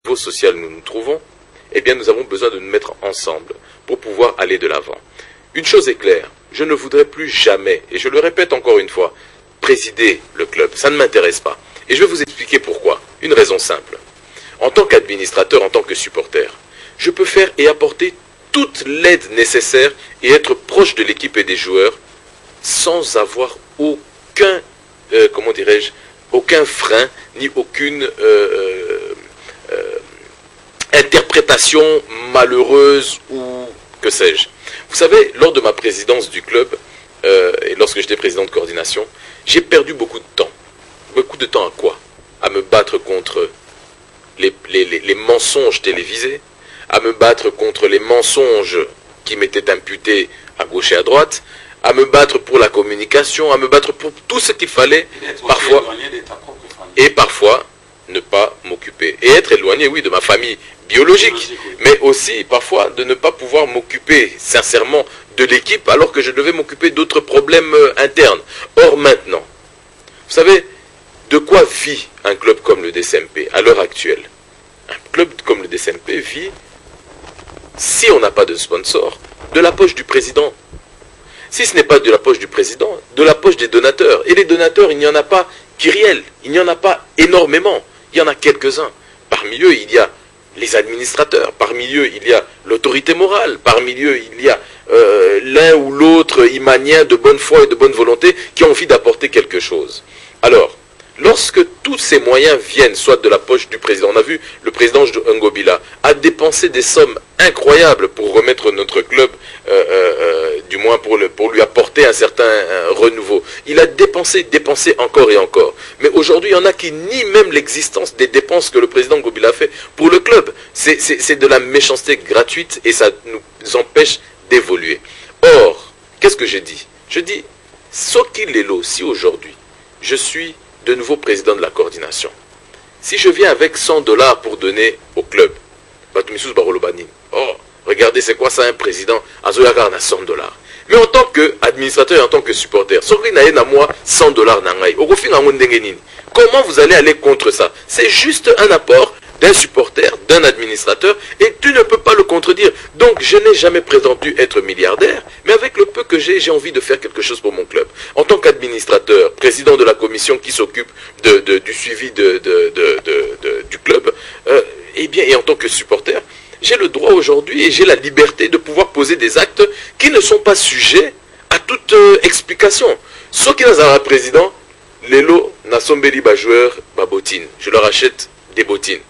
niveau social nous nous trouvons, eh bien nous avons besoin de nous mettre ensemble pour pouvoir aller de l'avant. Une chose est claire, je ne voudrais plus jamais, et je le répète encore une fois, présider le club. Ça ne m'intéresse pas. Et je vais vous expliquer pourquoi. Une raison simple. En tant qu'administrateur, en tant que supporter, je peux faire et apporter toute l'aide nécessaire et être proche de l'équipe et des joueurs sans avoir aucun, comment dirais-je, aucun frein, ni aucune interprétation malheureuse ou que sais-je. Vous savez, lors de ma présidence du club, et lorsque j'étais président de coordination, j'ai perdu beaucoup de temps. Beaucoup de temps à quoi? À me battre contre les mensonges télévisés, à me battre contre les mensonges qui m'étaient imputés à gauche et à droite, à me battre pour la communication, à me battre pour tout ce qu'il fallait, parfois, et parfois ne pas m'occuper. Et être éloigné, oui, de ma famille biologique, mais aussi parfois de ne pas pouvoir m'occuper sincèrement de l'équipe alors que je devais m'occuper d'autres problèmes internes. Or maintenant, vous savez, de quoi vit un club comme le DCMP à l'heure actuelle? Un club comme le DCMP vit, si on n'a pas de sponsor, de la poche du président. Si ce n'est pas de la poche du président, de la poche des donateurs. Et les donateurs, il n'y en a pas kyriel, il n'y en a pas énormément, il y en a quelques-uns. Parmi eux, il y a les administrateurs, parmi eux, il y a l'autorité morale, parmi eux, il y a l'un ou l'autre imanien de bonne foi et de bonne volonté qui ont envie d'apporter quelque chose. Alors, lorsque tous ces moyens viennent, soit de la poche du président, on a vu le président Ngobila a dépensé des sommes incroyables pour remettre notre club, du moins pour lui apporter un certain renouveau. Il a dépensé encore et encore. Mais aujourd'hui, il y en a qui nient même l'existence des dépenses que le président Ngobila a fait pour le club. C'est de la méchanceté gratuite et ça nous empêche d'évoluer. Or, qu'est-ce que j'ai dit? Je dis, Soki Lelo, si aujourd'hui, je suis de nouveau président de la coordination. Si je viens avec 100 $ pour donner au club, oh, regardez, c'est quoi ça un président? Azoyaka a 100 $. Mais en tant qu'administrateur et en tant que supporter, moi 100 $, comment vous allez aller contre ça? C'est juste un apport d'un supporter, d'un administrateur, et tu ne peux pas le contredire. Donc je n'ai jamais prétendu être milliardaire, mais avec le peu que j'ai envie de faire quelque chose pour mon club. En tant qu'administrateur, président de la commission qui s'occupe du suivi du club, et en tant que supporter, j'ai le droit aujourd'hui et j'ai la liberté de pouvoir poser des actes qui ne sont pas sujets à toute explication. Ceux qui sont un président, Lelo, Nasombeli, joueur, babotine. Je leur achète des bottines.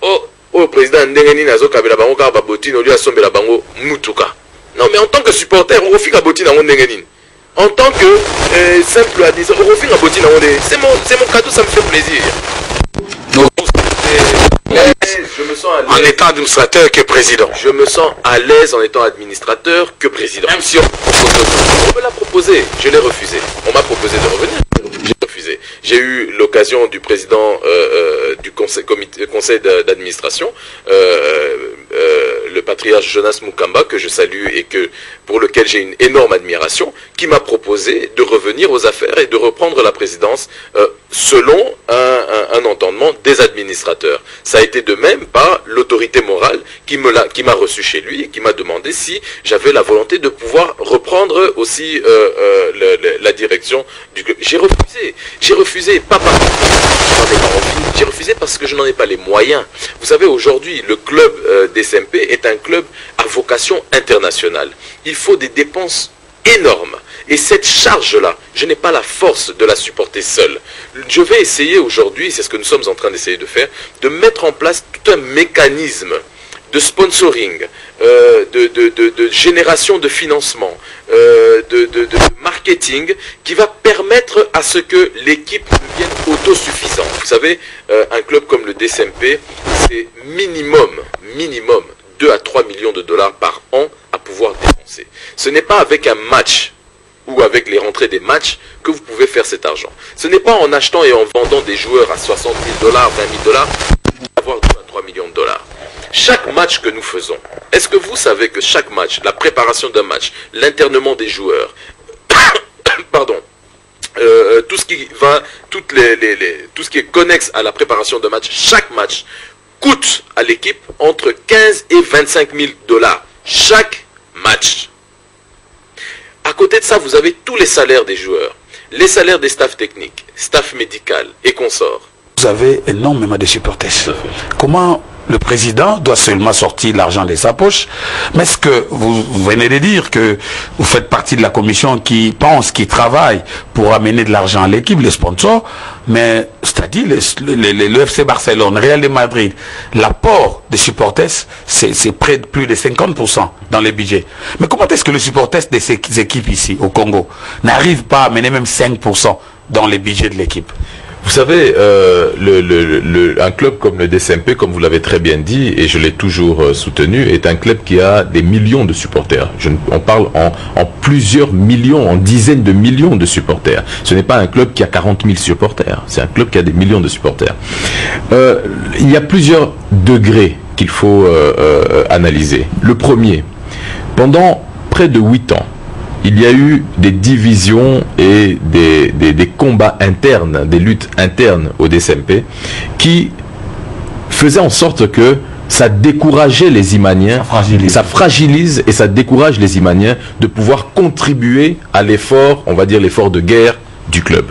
Oh, président, Ndengeni, Nazo, Kabela, Bango, Babotine, au lieu de Sombela, Bango, Mutuka. Non, mais en tant que supporter, on refuse la bottine à Ndengeni. En tant que simple administrateur, on refuse la bottine à Ndengeni. C'est mon cadeau, ça me fait plaisir. Je me sens à l'aise. En étant administrateur que président. Je me sens à l'aise en étant administrateur que président. Même si on me l'a proposé, je l'ai refusé. On m'a proposé de revenir. J'ai refusé. J'ai eu l'occasion du président du conseil d'administration, le patriarche Jonas Mukamba, que je salue et pour lequel j'ai une énorme admiration, qui m'a proposé de revenir aux affaires et de reprendre la présidence selon un entendement des administrateurs. Ça a été de même par l'autorité morale qui m'a reçu chez lui et qui m'a demandé si j'avais la volonté de pouvoir reprendre aussi la direction du club. J'ai refusé, pas parce que je n'en ai pas envie, j'ai refusé parce que je n'en ai pas les moyens. Vous savez, aujourd'hui, le club DCMP est un club à vocation internationale. Il faut des dépenses énormes. Et cette charge-là, je n'ai pas la force de la supporter seule. Je vais essayer aujourd'hui, c'est ce que nous sommes en train d'essayer de faire, de mettre en place tout un mécanisme de sponsoring, de génération de financement, de marketing, qui va permettre à ce que l'équipe devienne autosuffisante. Vous savez, un club comme le DCMP, c'est minimum 2 à 3 millions de $ par an à pouvoir dépenser. Ce n'est pas avec un match ou avec les rentrées des matchs que vous pouvez faire cet argent. Ce n'est pas en achetant et en vendant des joueurs à 60 000 $, 20 000 $ avoir 2 à 3 millions de $. Chaque match que nous faisons, est-ce que vous savez que chaque match, la préparation d'un match, l'internement des joueurs, pardon, tout ce qui va, tout ce qui est connexe à la préparation d'un match, chaque match coûte à l'équipe entre 15 et 25 000 $ chaque match. À côté de ça, vous avez tous les salaires des joueurs, les salaires des staffs techniques, staff médical et consorts. Vous avez énormément de supporters. Comment le président doit seulement sortir l'argent de sa poche? Mais est-ce que vous venez de dire que vous faites partie de la commission qui pense, qui travaille pour amener de l'argent à l'équipe, les sponsors, mais c'est-à-dire le FC Barcelone, Real de Madrid, l'apport des supporters, c'est près de plus de 50% dans les budgets. Mais comment est-ce que les supporters de ces équipes ici, au Congo, n'arrivent pas à amener même 5% dans les budgets de l'équipe? Vous savez, un club comme le DSMP, comme vous l'avez très bien dit, et je l'ai toujours soutenu, est un club qui a des millions de supporters. On parle en plusieurs millions, en dizaines de millions de supporters. Ce n'est pas un club qui a 40 000 supporters, c'est un club qui a des millions de supporters. Il y a plusieurs degrés qu'il faut analyser. Le premier, pendant près de 8 ans, il y a eu des divisions et des combats internes, des luttes internes au DSMP qui faisaient en sorte que ça décourageait les Imaniens, ça fragilise et ça décourage les Imaniens de pouvoir contribuer à l'effort, on va dire l'effort de guerre du club.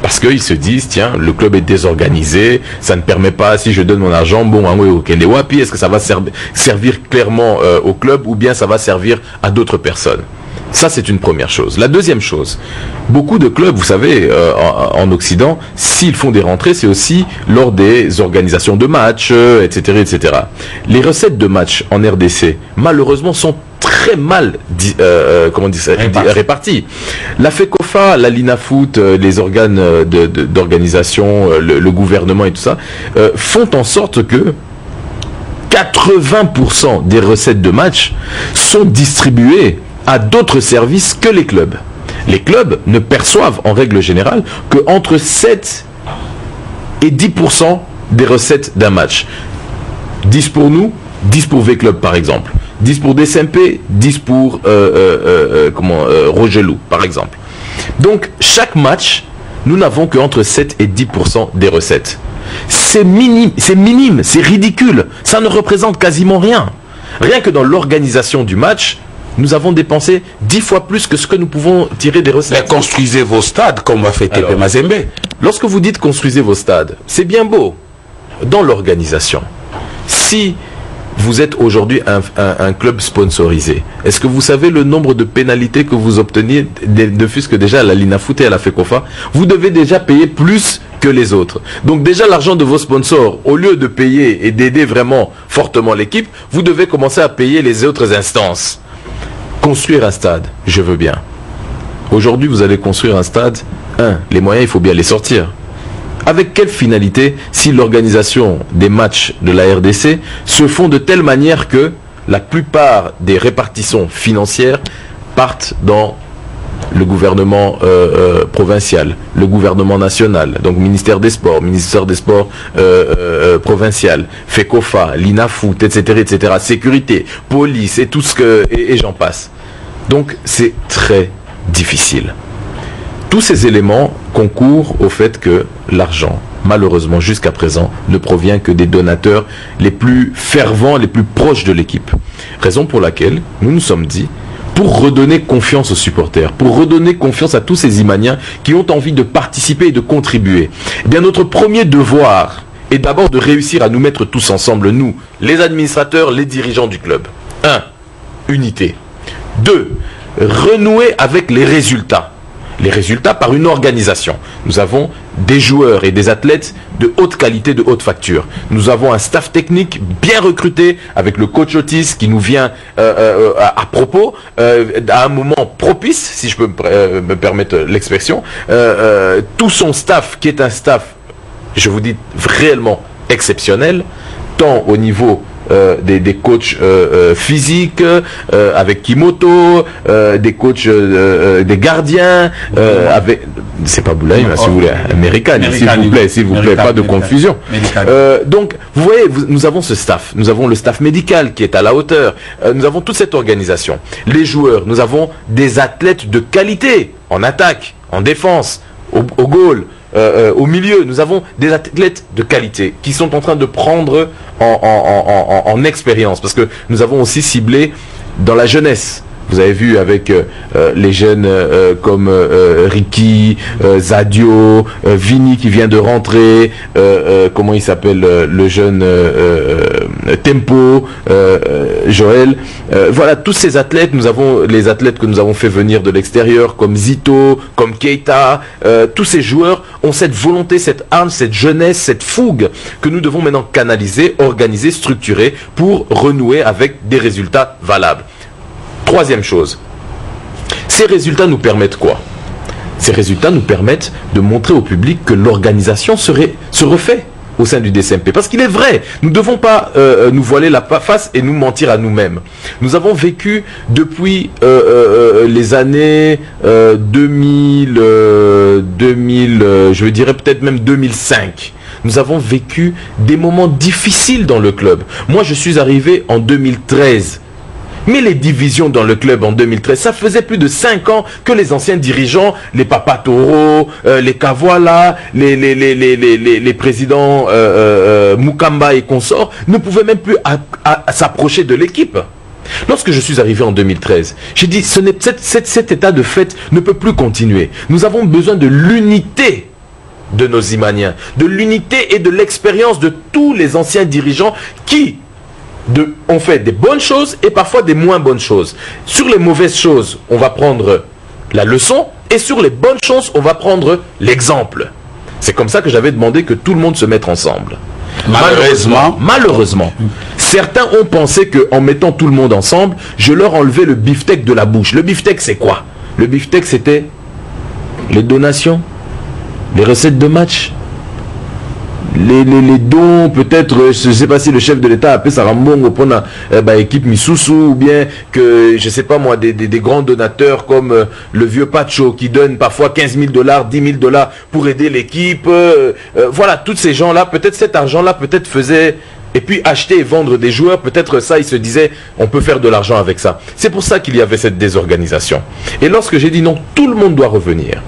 Parce qu'ils se disent, tiens, le club est désorganisé, ça ne permet pas, si je donne mon argent, bon, est-ce que ça va servir clairement au club ou bien ça va servir à d'autres personnes? Ça, c'est une première chose. La deuxième chose, beaucoup de clubs, vous savez, en Occident, s'ils font des rentrées, c'est aussi lors des organisations de matchs, etc., etc. Les recettes de matchs en RDC, malheureusement, sont très mal réparties. La FECOFA, la Linafoot, les organes d'organisation, le gouvernement et tout ça, font en sorte que 80% des recettes de matchs sont distribuées à d'autres services que les clubs. Les clubs ne perçoivent en règle générale que entre 7 et 10% des recettes d'un match. 10 pour nous, 10 pour V-Club par exemple. 10 pour DSMP, 10 pour Rogelou par exemple. Donc chaque match, nous n'avons que entre 7 et 10% des recettes. C'est minime, c'est ridicule. Ça ne représente quasiment rien. Rien que dans l'organisation du match, nous avons dépensé 10 fois plus que ce que nous pouvons tirer des recettes. Mais construisez vos stades comme a fait TP Mazembe. Lorsque vous dites construisez vos stades, c'est bien beau. Dans l'organisation, si vous êtes aujourd'hui un club sponsorisé, est-ce que vous savez le nombre de pénalités que vous obtenez, de fût-ce que déjà à la Linafoot et à la FECOFA, vous devez déjà payer plus que les autres. Donc déjà l'argent de vos sponsors, au lieu de payer et d'aider vraiment fortement l'équipe, vous devez commencer à payer les autres instances. Construire un stade, je veux bien. Aujourd'hui, vous allez construire un stade. Les moyens, il faut bien les sortir. Avec quelle finalité si l'organisation des matchs de la RDC se font de telle manière que la plupart des répartitions financières partent dans le gouvernement provincial, le gouvernement national, donc ministère des Sports provincial, FECOFA, Linafoot, etc., etc., sécurité, police et tout ce que et j'en passe. Donc c'est très difficile. Tous ces éléments concourent au fait que l'argent, malheureusement jusqu'à présent, ne provient que des donateurs les plus fervents, les plus proches de l'équipe. Raison pour laquelle nous nous sommes dit, pour redonner confiance aux supporters, pour redonner confiance à tous ces Imaniens qui ont envie de participer et de contribuer, eh bien notre premier devoir est d'abord de réussir à nous mettre tous ensemble, nous, les administrateurs, les dirigeants du club. 1. Unité. 2. Renouer avec les résultats. Les résultats par une organisation. Nous avons des joueurs et des athlètes de haute qualité, de haute facture. Nous avons un staff technique bien recruté avec le coach Otis qui nous vient à propos, à un moment propice, si je peux me permettre l'expression. Tout son staff qui est un staff, je vous dis, réellement exceptionnel, tant au niveau des coachs physiques avec Kimoto, des coachs des gardiens avec c'est pas Boulaïm si vous voulez, américain s'il vous plaît, pas de confusion. Donc vous voyez, nous avons ce staff, nous avons le staff médical qui est à la hauteur, nous avons toute cette organisation, les joueurs, nous avons des athlètes de qualité en attaque, en défense, au goal, au milieu, nous avons des athlètes de qualité qui sont en train de prendre en expérience, parce que nous avons aussi ciblé dans la jeunesse. Vous avez vu avec les jeunes comme Ricky, Zadio, Vini qui vient de rentrer, comment il s'appelle le jeune Tempo, Joël. Voilà, tous ces athlètes, nous avons les athlètes que nous avons fait venir de l'extérieur, comme Zito, comme Keita. Tous ces joueurs ont cette volonté, cette âme, cette jeunesse, cette fougue que nous devons maintenant canaliser, organiser, structurer pour renouer avec des résultats valables. Troisième chose, ces résultats nous permettent quoi? Ces résultats nous permettent de montrer au public que l'organisation se refait au sein du DCMP. Parce qu'il est vrai, nous ne devons pas nous voiler la face et nous mentir à nous-mêmes. Nous avons vécu depuis les années 2000, je dirais peut-être même 2005. Nous avons vécu des moments difficiles dans le club. Moi, je suis arrivé en 2013. Mais les divisions dans le club en 2013, ça faisait plus de 5 ans que les anciens dirigeants, les Papa Toro, les Kavoila, les présidents Mukamba et consorts, ne pouvaient même plus s'approcher de l'équipe. Lorsque je suis arrivé en 2013, j'ai dit, cet état de fait ne peut plus continuer. Nous avons besoin de l'unité de nos Imaniens, de l'unité et de l'expérience de tous les anciens dirigeants qui on fait des bonnes choses et parfois des moins bonnes choses. Sur les mauvaises choses, on va prendre la leçon, et sur les bonnes choses, on va prendre l'exemple. C'est comme ça que j'avais demandé que tout le monde se mette ensemble. Malheureusement, certains ont pensé qu'en mettant tout le monde ensemble, je leur enlevais le beefsteak de la bouche. Le beefsteak, c'est quoi? Le beefsteak, c'était les donations, les recettes de match, les dons, peut-être, je ne sais pas si le chef de l'État appelle ça Rambongo pour la équipe Misusu, ou bien que, je ne sais pas moi, des grands donateurs comme le vieux Pacho qui donne parfois 15 000 $, 10 000 $ pour aider l'équipe. Voilà, tous ces gens-là, peut-être cet argent-là, peut-être faisait... Et puis acheter et vendre des joueurs, peut-être ça, il se disait, on peut faire de l'argent avec ça. C'est pour ça qu'il y avait cette désorganisation. Et lorsque j'ai dit non, tout le monde doit revenir.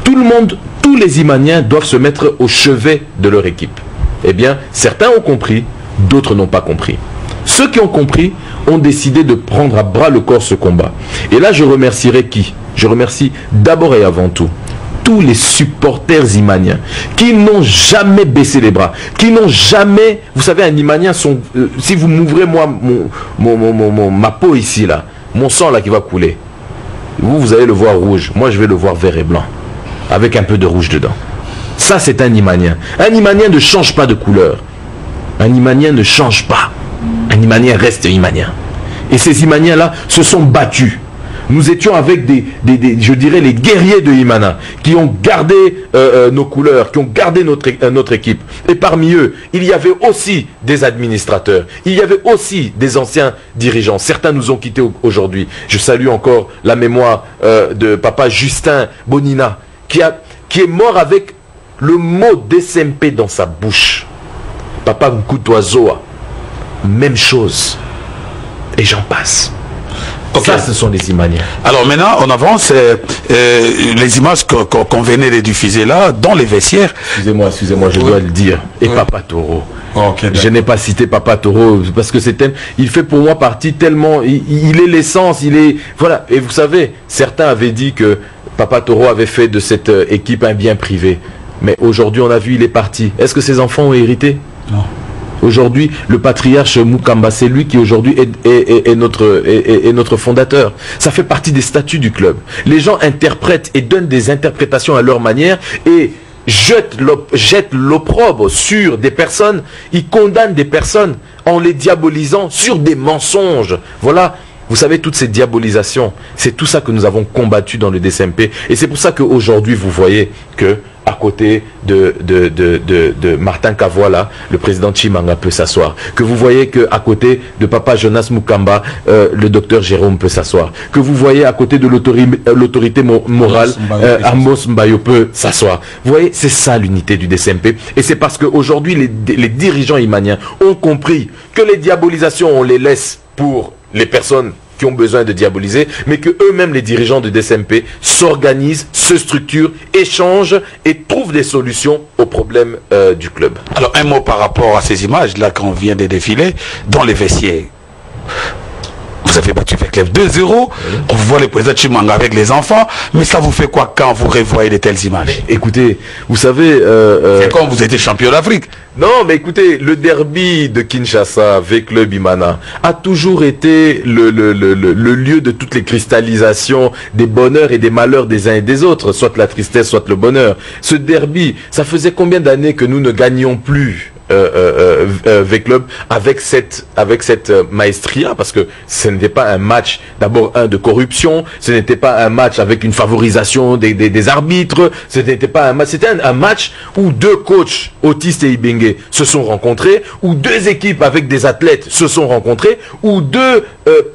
Tout le monde, tous les Imaniens doivent se mettre au chevet de leur équipe. Eh bien, certains ont compris, d'autres n'ont pas compris. Ceux qui ont compris ont décidé de prendre à bras le corps ce combat. Et là, je remercierai qui? Je remercie d'abord et avant tout tous les supporters imaniens qui n'ont jamais baissé les bras, qui n'ont jamais... Vous savez, un Imanien, si vous m'ouvrez moi ma peau ici, là, mon sang là qui va couler, vous allez le voir rouge, moi je vais le voir vert et blanc, avec un peu de rouge dedans. Ça, c'est un Imanien. Un Imanien ne change pas de couleur. Un Imanien ne change pas. Un Imanien reste Imanien. Et ces Imaniens-là se sont battus. Nous étions avec je dirais, les guerriers de Imana, qui ont gardé nos couleurs, qui ont gardé notre équipe. Et parmi eux, il y avait aussi des administrateurs. Il y avait aussi des anciens dirigeants. Certains nous ont quittés aujourd'hui. Je salue encore la mémoire de papa Justin Bonina, qui est mort avec le mot DCMP dans sa bouche. Papa Nkoutoazoa, même chose. Et j'en passe. Okay. Ça, ce sont les Imaniens. Alors maintenant, on avance. Les images qu'on venait de diffuser là, dans les vestiaires. Excusez-moi, je dois le dire. Et Papa Toro. Okay, je n'ai pas cité Papa Toro parce que il fait pour moi partie tellement... Il est l'essence, il est... Voilà. Et vous savez, certains avaient dit que Papa Toro avait fait de cette équipe un bien privé. Mais aujourd'hui, on a vu, il est parti. Est-ce que ses enfants ont hérité? Non. Aujourd'hui, le patriarche Mukamba, c'est lui qui aujourd'hui est notre fondateur. Ça fait partie des statuts du club. Les gens interprètent et donnent des interprétations à leur manière et jettent l'opprobre sur des personnes. Ils condamnent des personnes en les diabolisant sur des mensonges. Voilà. Vous savez, toutes ces diabolisations, c'est tout ça que nous avons combattu dans le DCMP. Et c'est pour ça qu'aujourd'hui, vous voyez que à côté de Martin Kavoila, le président Chimanga peut s'asseoir. Que vous voyez qu'à côté de Papa Jonas Mukamba, le docteur Jérôme peut s'asseoir. Que vous voyez à côté de l'autorité morale, Amos Mbayo peut s'asseoir. Vous voyez, c'est ça l'unité du DCMP. Et c'est parce qu'aujourd'hui, les dirigeants imaniens ont compris que les diabolisations, on les laisse pour les personnes qui ont besoin de diaboliser, mais que eux-mêmes, les dirigeants de DSMP, s'organisent, se structurent, échangent et trouvent des solutions aux problèmes du club. Alors un mot par rapport à ces images-là qu'on vient de défiler dans les vestiaires. Vous avez battu Veclev 2-0, on voit le président Chimanga avec les enfants, mais ça vous fait quoi quand vous revoyez de telles images? Écoutez, vous savez... c'est comme vous étiez champion d'Afrique. Non, mais écoutez, le derby de Kinshasa avec le Bimana a toujours été le lieu de toutes les cristallisations des bonheurs et des malheurs des uns et des autres, soit la tristesse, soit le bonheur. Ce derby, ça faisait combien d'années que nous ne gagnions plus Veclub avec cette maestria, parce que ce n'était pas un match d'abord de corruption, ce n'était pas un match avec une favorisation des arbitres, ce n'était pas un match, c'était un match où deux coachs, Autistes et Ibenge, se sont rencontrés, où deux équipes avec des athlètes se sont rencontrés, où deux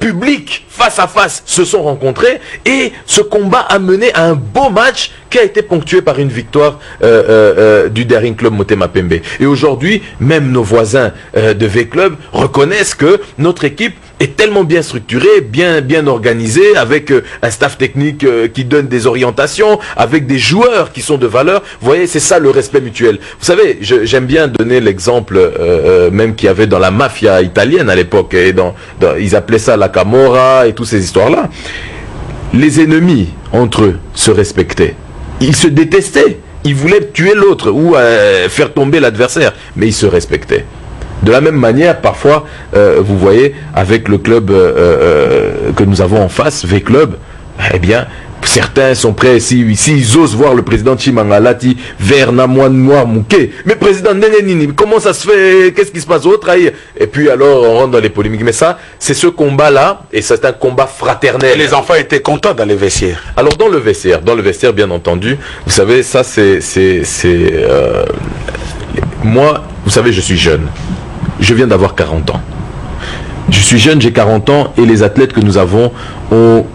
publics face à face se sont rencontrés, et ce combat a mené à un beau match qui a été ponctué par une victoire du Daring Club Motema Pembe. Et aujourd'hui, même nos voisins de V-Club reconnaissent que notre équipe est tellement bien structurée, bien organisée, avec un staff technique qui donne des orientations, avec des joueurs qui sont de valeur. Vous voyez, c'est ça le respect mutuel. Vous savez, j'aime bien donner l'exemple même qu'il y avait dans la mafia italienne à l'époque, et ils appelaient ça la Camorra et toutes ces histoires-là. Les ennemis entre eux se respectaient. Ils se détestaient. Ils voulaient tuer l'autre ou faire tomber l'adversaire, mais ils se respectaient. De la même manière, parfois, vous voyez, avec le club que nous avons en face, V-Club, eh bien, certains sont prêts, s'ils osent voir le président Chimangalati vers Namoine Noir Mouké. Mais président Nenenini, comment ça se fait? Qu'est-ce qui se passe? Trahir. Et puis alors, on rentre dans les polémiques. Mais ça, c'est ce combat-là, et c'est un combat fraternel. Les enfants étaient contents dans les vestiaires. Alors, dans le vestiaire, bien entendu, vous savez, ça, moi, vous savez, je suis jeune. Je viens d'avoir 40 ans. Je suis jeune, j'ai 40 ans, et les athlètes que nous avons ont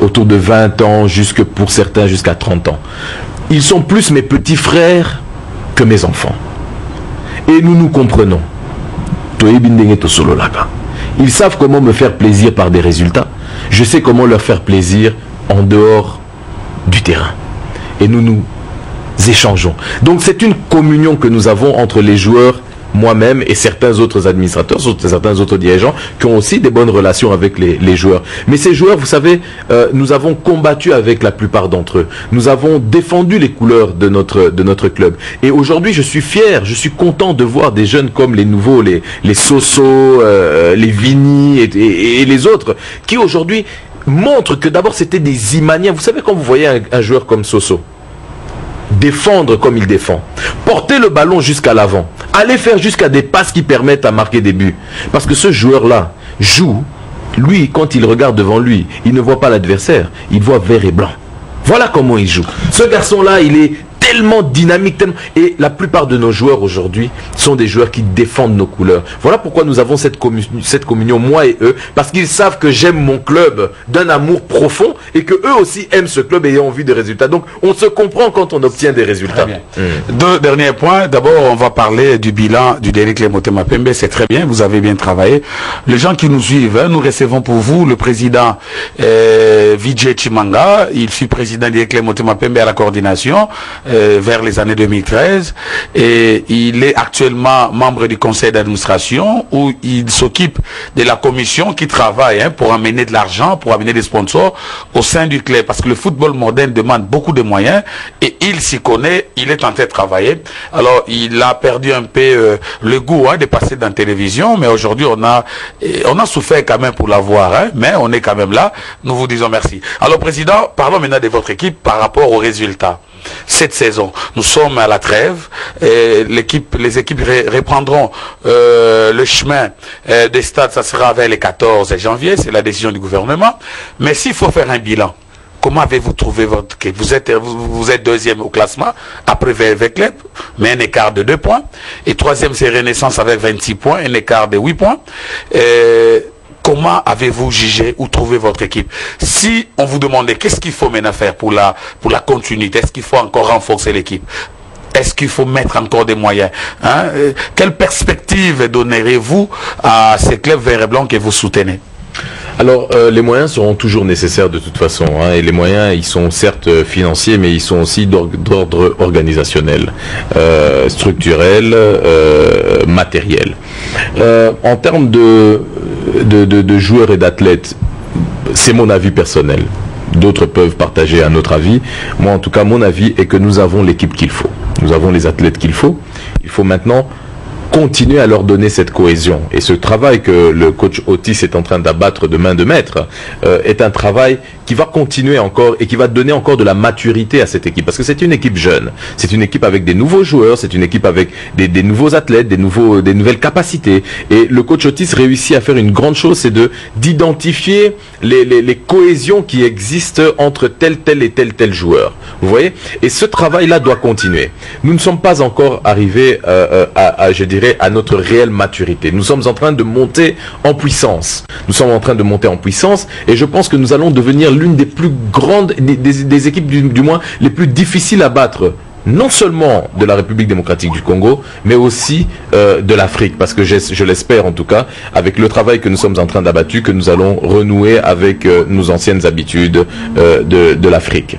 autour de 20 ans, pour certains jusqu'à 30 ans. Ils sont plus mes petits frères que mes enfants. Et nous nous comprenons. Ils savent comment me faire plaisir par des résultats. Je sais comment leur faire plaisir en dehors du terrain. Et nous nous échangeons. Donc c'est une communion que nous avons entre les joueurs, moi-même et certains autres administrateurs, certains autres dirigeants qui ont aussi des bonnes relations avec les joueurs. Mais ces joueurs, vous savez, nous avons combattu avec la plupart d'entre eux. Nous avons défendu les couleurs de notre club. Et aujourd'hui, je suis fier, je suis content de voir des jeunes comme les nouveaux, les Soso, les Vini et les autres, qui aujourd'hui montrent que d'abord c'était des Imaniens. Vous savez, quand vous voyez un joueur comme Soso défendre comme il défend, porter le ballon jusqu'à l'avant, aller faire jusqu'à des passes qui permettent à marquer des buts. Parce que ce joueur-là joue, lui, quand il regarde devant lui, il ne voit pas l'adversaire, il voit vert et blanc. Voilà comment il joue. Ce garçon-là, il est tellement dynamique, et la plupart de nos joueurs aujourd'hui sont des joueurs qui défendent nos couleurs. Voilà pourquoi nous avons cette communion, moi et eux, parce qu'ils savent que j'aime mon club d'un amour profond, et que eux aussi aiment ce club et ont envie de résultats. Donc on se comprend quand on obtient des résultats. Deux derniers points. D'abord, on va parler du bilan du Daring Club Motema Pembe. C'est très bien, vous avez bien travaillé. Les gens qui nous suivent, hein, nous recevons pour vous le président Vijay Chimanga. Il fut président du Daring Club Motema Pembe à la coordination vers les années 2013, et il est actuellement membre du conseil d'administration où il s'occupe de la commission qui travaille pour amener de l'argent, pour amener des sponsors au sein du club, parce que le football moderne demande beaucoup de moyens et il s'y connaît, il est en train de travailler. Alors il a perdu un peu le goût de passer dans la télévision, mais aujourd'hui on a souffert quand même pour l'avoir, mais on est quand même là. Nous vous disons merci. Alors président, parlons maintenant de votre équipe par rapport aux résultats. Cette saison, nous sommes à la trêve, et les équipes reprendront le chemin des stades, ça sera vers le 14 janvier, c'est la décision du gouvernement. Mais s'il faut faire un bilan, comment avez-vous trouvé votre équipe? Vous êtes deuxième au classement, après Veclev, mais un écart de 2 points. Et troisième, c'est Renaissance avec 26 points, un écart de 8 points. Comment avez-vous jugé ou trouvé votre équipe? Si on vous demandait qu'est-ce qu'il faut maintenant faire pour la continuité, est-ce qu'il faut encore renforcer l'équipe? Est-ce qu'il faut mettre encore des moyens, Quelle perspective donnerez-vous à ces clubs vert et blanc que vous soutenez? Alors, les moyens seront toujours nécessaires de toute façon. Hein, et les moyens, ils sont certes financiers, mais ils sont aussi d'ordre organisationnel, structurel, matériel. En termes de joueurs et d'athlètes, c'est mon avis personnel. D'autres peuvent partager un autre avis. Moi, en tout cas, mon avis est que nous avons l'équipe qu'il faut. Nous avons les athlètes qu'il faut. Il faut maintenant continuer à leur donner cette cohésion. Et ce travail que le coach Otis est en train d'abattre de main de maître est un travail qui va continuer encore et qui va donner encore de la maturité à cette équipe. Parce que c'est une équipe jeune. C'est une équipe avec des nouveaux joueurs. C'est une équipe avec des nouveaux athlètes, des nouvelles capacités. Et le coach Otis réussit à faire une grande chose, c'est d'identifier les cohésions qui existent entre tel et tel joueur. Vous voyez? Et ce travail-là doit continuer. Nous ne sommes pas encore arrivés je dirais, à notre réelle maturité. Nous sommes en train de monter en puissance. Nous sommes en train de monter en puissance et je pense que nous allons devenir l'une des plus grandes, des équipes du moins les plus difficiles à battre. Non seulement de la République démocratique du Congo, mais aussi de l'Afrique. Parce que je l'espère en tout cas, avec le travail que nous sommes en train d'abattre, que nous allons renouer avec nos anciennes habitudes de l'Afrique.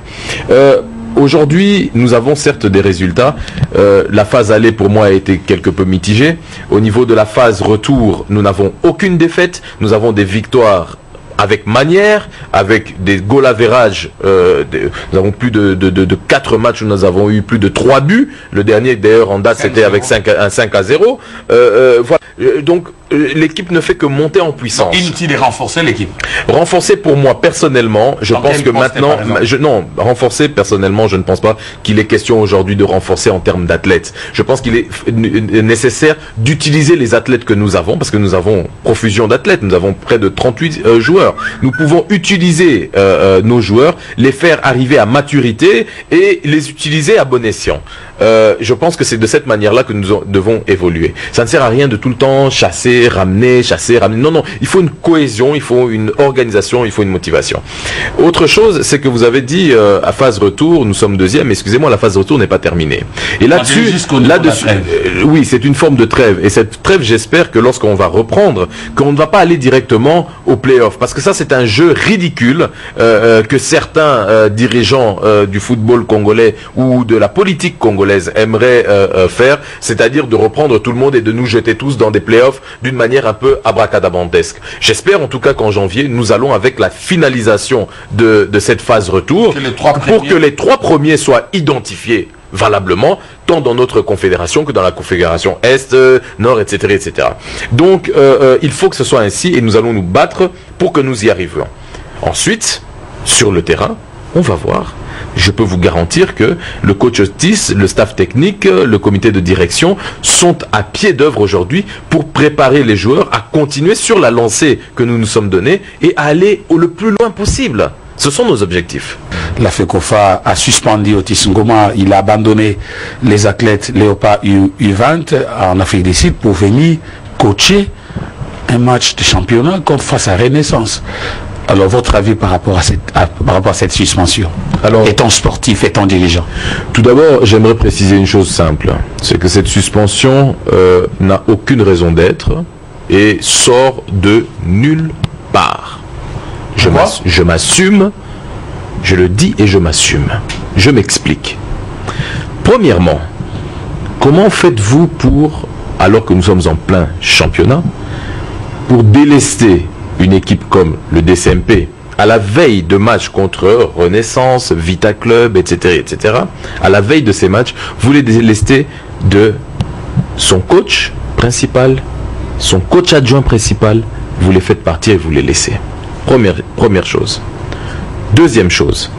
Aujourd'hui, nous avons certes des résultats. La phase aller, pour moi, a été quelque peu mitigée. Au niveau de la phase retour, nous n'avons aucune défaite. Nous avons des victoires avec manière, avec des goal average. Nous avons plus de 4 matchs où nous avons eu plus de 3 buts. Le dernier, d'ailleurs, en date, c'était avec 5-0. Voilà. Donc, l'équipe ne fait que monter en puissance. Inutile de renforcer l'équipe. Renforcer pour moi personnellement, je pense que maintenant, renforcer personnellement, je ne pense pas qu'il est question aujourd'hui de renforcer en termes d'athlètes. Je pense qu'il est nécessaire d'utiliser les athlètes que nous avons, parce que nous avons profusion d'athlètes, nous avons près de 38 joueurs. Nous pouvons utiliser nos joueurs, les faire arriver à maturité et les utiliser à bon escient. Je pense que c'est de cette manière-là que nous devons évoluer. Ça ne sert à rien de tout le temps chasser, ramener. Non, non. Il faut une cohésion, il faut une organisation, il faut une motivation. Autre chose, c'est que vous avez dit à phase retour, nous sommes deuxième. Excusez-moi, la phase retour n'est pas terminée. Et là-dessus, oui, c'est une forme de trêve. Et cette trêve, j'espère que lorsqu'on va reprendre, qu'on ne va pas aller directement au play-off, parce que ça, c'est un jeu ridicule que certains dirigeants du football congolais ou de la politique congolaise aimeraient faire, c'est-à-dire de reprendre tout le monde et de nous jeter tous dans des playoffs d'une manière un peu abracadabantesque. J'espère en tout cas qu'en janvier, nous allons avec la finalisation de cette phase retour pour que les 3 premiers soient identifiés valablement, tant dans notre confédération que dans la confédération Est, Nord, etc. etc. Donc, il faut que ce soit ainsi et nous allons nous battre pour que nous y arrivions. Ensuite, sur le terrain, on va voir. Je peux vous garantir que le coach Otis, le staff technique, le comité de direction sont à pied d'œuvre aujourd'hui pour préparer les joueurs à continuer sur la lancée que nous nous sommes donnée et à aller le plus loin possible. Ce sont nos objectifs. La FECOFA a suspendu Otis Ngoma. Il a abandonné les athlètes Léopard U20 en Afrique du Sud pour venir coacher un match de championnat contre face à Renaissance. Alors, votre avis par rapport à cette suspension, alors, étant sportif, étant dirigeant? Tout d'abord, j'aimerais préciser une chose simple. C'est que cette suspension n'a aucune raison d'être et sort de nulle part. Je m'assume, je le dis et je m'assume. Je m'explique. Premièrement, comment faites-vous pour, alors que nous sommes en plein championnat, pour délester une équipe comme le DCMP, à la veille de matchs contre Renaissance, Vita Club, etc., etc., à la veille de ces matchs, vous les délestez de son coach principal, son coach adjoint principal, vous les faites partir et vous les laissez. Première chose. Deuxième chose,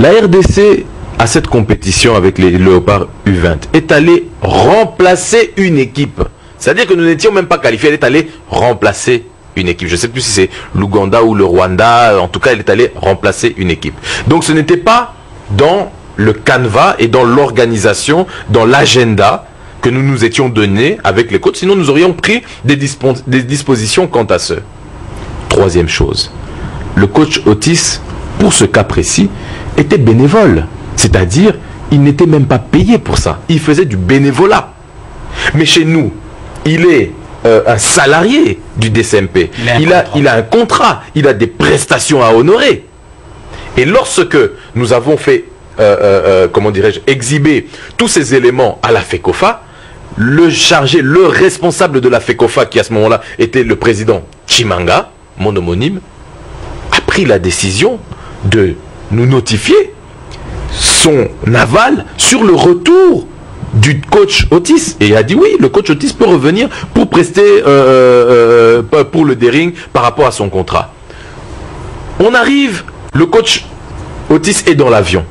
la RDC, à cette compétition avec les Léopards U20, est allée remplacer une équipe. C'est-à-dire que nous n'étions même pas qualifiés, elle est allée remplacer une équipe. Je ne sais plus si c'est l'Ouganda ou le Rwanda, en tout cas elle est allée remplacer une équipe. Donc ce n'était pas dans le canevas et dans l'organisation, dans l'agenda que nous nous étions donnés avec les coachs, sinon nous aurions pris des dispositions quant à ce. Troisième chose, le coach Otis, pour ce cas précis, était bénévole. C'est-à-dire, il n'était même pas payé pour ça. Il faisait du bénévolat. Mais chez nous, il est un salarié du DCMP. Il a un contrat, il a des prestations à honorer. Et lorsque nous avons fait, comment dirais-je, exhiber tous ces éléments à la FECOFA, le chargé, le responsable de la FECOFA, qui à ce moment-là était le président Chimanga, mon homonyme, a pris la décision de nous notifier son aval sur le retour du coach Otis. Et il a dit oui, le coach Otis peut revenir pour prester pour le Dering par rapport à son contrat. On arrive, le coach Otis est dans l'avion.